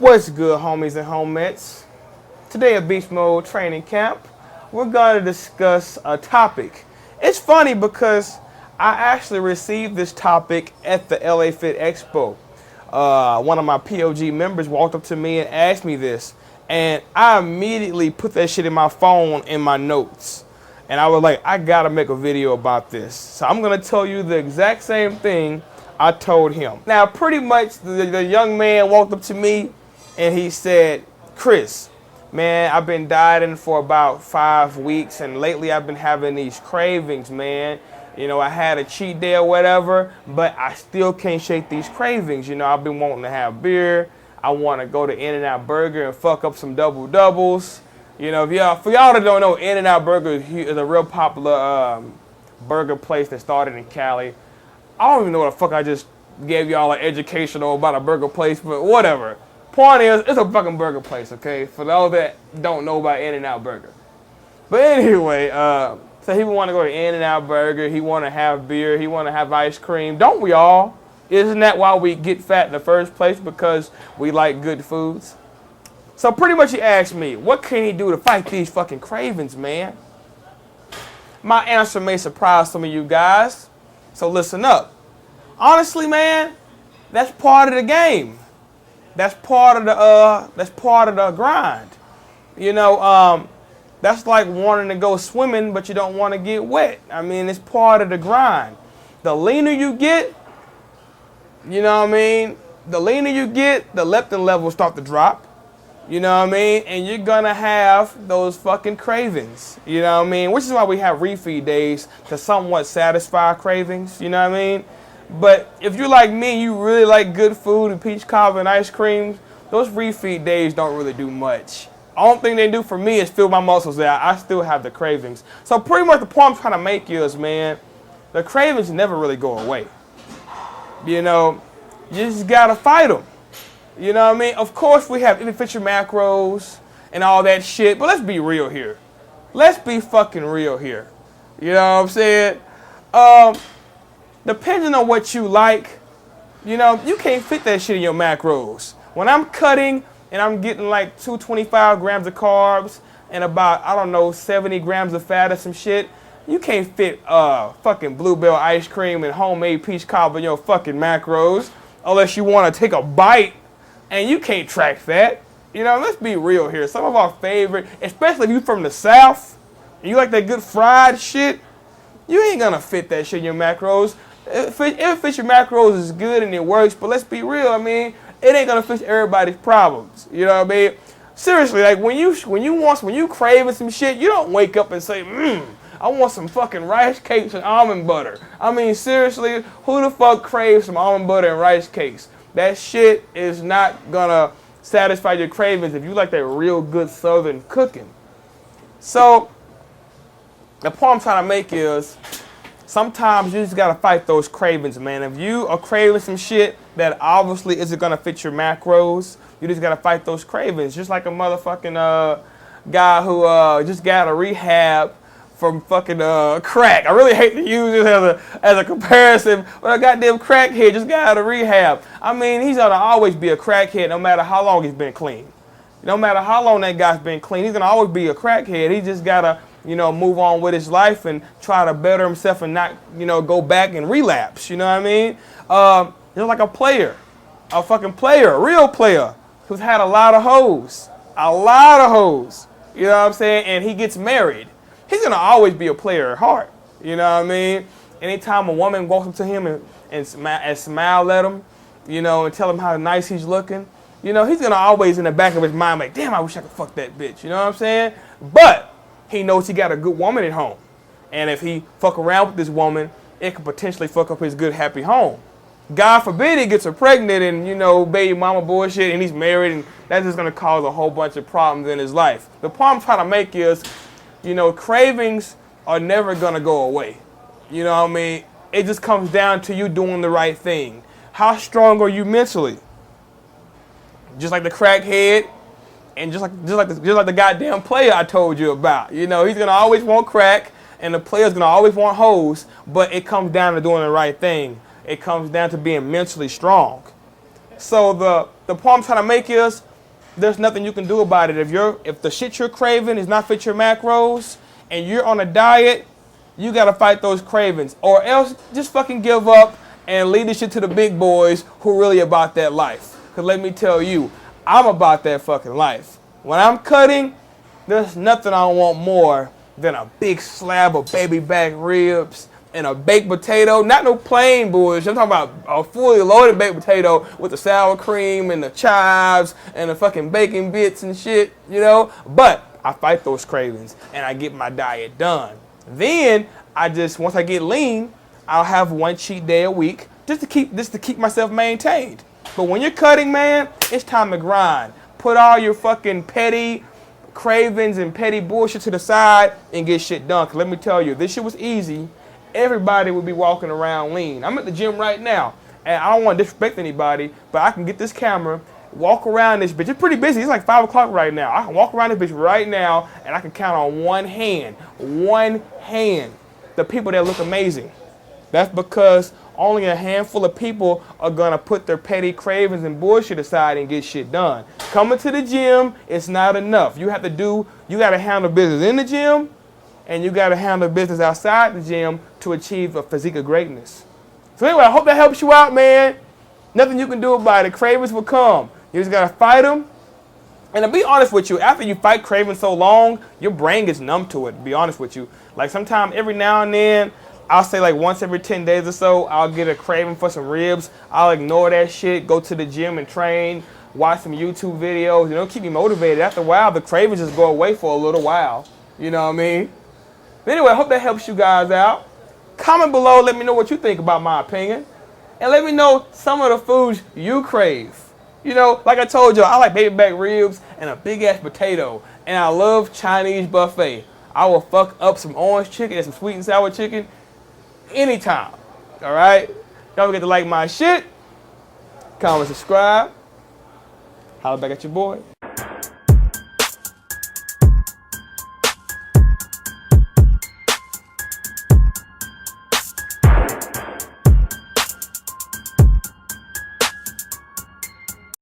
What's good, homies and homettes? Today at Beastmode training camp, we're going to discuss a topic. It's funny because I actually received this topic at the LA Fit Expo. One of my POG members walked up to me and asked me this, and I immediately put that shit in my phone in my notes. And I was like, I gotta make a video about this. So I'm gonna tell you the exact same thing I told him. Now, pretty much the young man walked up to me and he said, Chris, man, I've been dieting for about 5 weeks, and lately I've been having these cravings, man. You know, I had a cheat day or whatever, but I still can't shake these cravings. You know, I've been wanting to have beer. I want to go to In-N-Out Burger and fuck up some double-doubles. You know, for y'all that don't know, In-N-Out Burger is a real popular burger place that started in Cali. I don't even know what the fuck I just gave y'all an educational about a burger place, but whatever. Point is, it's a fucking burger place, okay? For those that don't know about In-N-Out Burger. But anyway, so he want to go to In-N-Out Burger. He want to have beer. He want to have ice cream. Don't we all? Isn't that why we get fat in the first place? Because we like good foods? So pretty much he asked me, what can he do to fight these fucking cravings, man? My answer may surprise some of you guys. So listen up. Honestly, man, that's part of the game. That's part of the grind. You know, that's like wanting to go swimming, but you don't want to get wet. I mean, it's part of the grind. The leaner you get, you know what I mean? The leaner you get, the leptin levels start to drop. You know what I mean? And you're gonna have those fucking cravings. You know what I mean? Which is why we have refeed days to somewhat satisfy cravings. You know what I mean? But if you're like me, you really like good food and peach cobbler and ice cream, those refeed days don't really do much. Only thing they do for me is fill my muscles out. I still have the cravings. So pretty much the point I'm trying to make is, man, the cravings never really go away. You know, you just gotta fight them. You know what I mean? Of course we have fit your macros and all that shit, but let's be real here. Let's be fucking real here. You know what I'm saying? Depending on what you like, you know, you can't fit that shit in your macros. When I'm cutting and I'm getting like 225 grams of carbs and about, I don't know, 70 grams of fat or some shit, you can't fit fucking Bluebell ice cream and homemade peach cobbler in your fucking macros unless you want to take a bite and you can't track that. You know, let's be real here. Some of our favorite, especially if you're from the South and you like that good fried shit, you ain't gonna fit that shit in your macros. If fit your macros is good and it works, but let's be real, I mean, it ain't gonna fix everybody's problems. You know what I mean? Seriously, like when you craving some shit, you don't wake up and say, I want some fucking rice cakes and almond butter. I mean, seriously, who the fuck craves some almond butter and rice cakes? That shit is not gonna satisfy your cravings if you like that real good southern cooking. So, the point I'm trying to make is, sometimes you just gotta fight those cravings, man. If you are craving some shit that obviously isn't gonna fit your macros, you just gotta fight those cravings. Just like a motherfucking guy who just got a rehab from fucking crack. I really hate to use this as a comparison, but a goddamn crackhead just got out of rehab. I mean, he's gonna always be a crackhead no matter how long he's been clean. No matter how long that guy's been clean, he's gonna always be a crackhead. He just gotta, you know, move on with his life and try to better himself and not, you know, go back and relapse. You know what I mean? Just like a player, a fucking player, a real player who's had a lot of hoes. A lot of hoes. You know what I'm saying? And he gets married. He's gonna always be a player at heart. You know what I mean? Anytime a woman walks up to him and smile at him, you know, and tell him how nice he's looking, you know, he's gonna always in the back of his mind like, damn, I wish I could fuck that bitch. You know what I'm saying? But he knows he got a good woman at home. And if he fuck around with this woman, it could potentially fuck up his good, happy home. God forbid he gets her pregnant and, you know, baby mama bullshit and he's married, and that's just gonna cause a whole bunch of problems in his life. The point I'm trying to make is, you know, cravings are never gonna go away. You know what I mean? It just comes down to you doing the right thing. How strong are you mentally? Just like the crackhead, and just like the goddamn player I told you about. You know, he's gonna always want crack, and the player's gonna always want hoes. But it comes down to doing the right thing. It comes down to being mentally strong. So the point I'm trying to make is, there's nothing you can do about it. If the shit you're craving is not fit your macros and you're on a diet, you gotta fight those cravings, or else just fucking give up and leave this shit to the big boys who really about that life. Cause let me tell you, I'm about that fucking life. When I'm cutting, there's nothing I want more than a big slab of baby back ribs and a baked potato. Not no plain bullshit. I'm talking about a fully loaded baked potato with the sour cream and the chives and the fucking bacon bits and shit, you know? But I fight those cravings and I get my diet done. Then once I get lean, I'll have one cheat day a week just to keep myself maintained. But when you're cutting, man, it's time to grind. Put all your fucking petty cravings and petty bullshit to the side and get shit done. Cause let me tell you, if this shit was easy, everybody would be walking around lean. I'm at the gym right now, and I don't want to disrespect anybody, but I can get this camera, walk around this bitch. It's pretty busy. It's like 5 o'clock right now. I can walk around this bitch right now, and I can count on one hand, the people that look amazing. That's because only a handful of people are gonna put their petty cravings and bullshit aside and get shit done. Coming to the gym is not enough. You gotta handle business in the gym, and you gotta handle business outside the gym to achieve a physique of greatness. So anyway, I hope that helps you out, man. Nothing you can do about it. Cravings will come. You just gotta fight them. And to be honest with you, after you fight cravings so long, your brain gets numb to it, to be honest with you. Like sometimes every now and then, I'll say like once every 10 days or so, I'll get a craving for some ribs. I'll ignore that shit, go to the gym and train, watch some YouTube videos, you know, keep me motivated. After a while, the cravings just go away for a little while. You know what I mean? But anyway, I hope that helps you guys out. Comment below, let me know what you think about my opinion. And let me know some of the foods you crave. You know, like I told you, I like baby back ribs and a big ass potato. And I love Chinese buffet. I will fuck up some orange chicken and some sweet and sour chicken anytime. All right? Don't forget to like my shit, comment, subscribe. Holla back at your boy.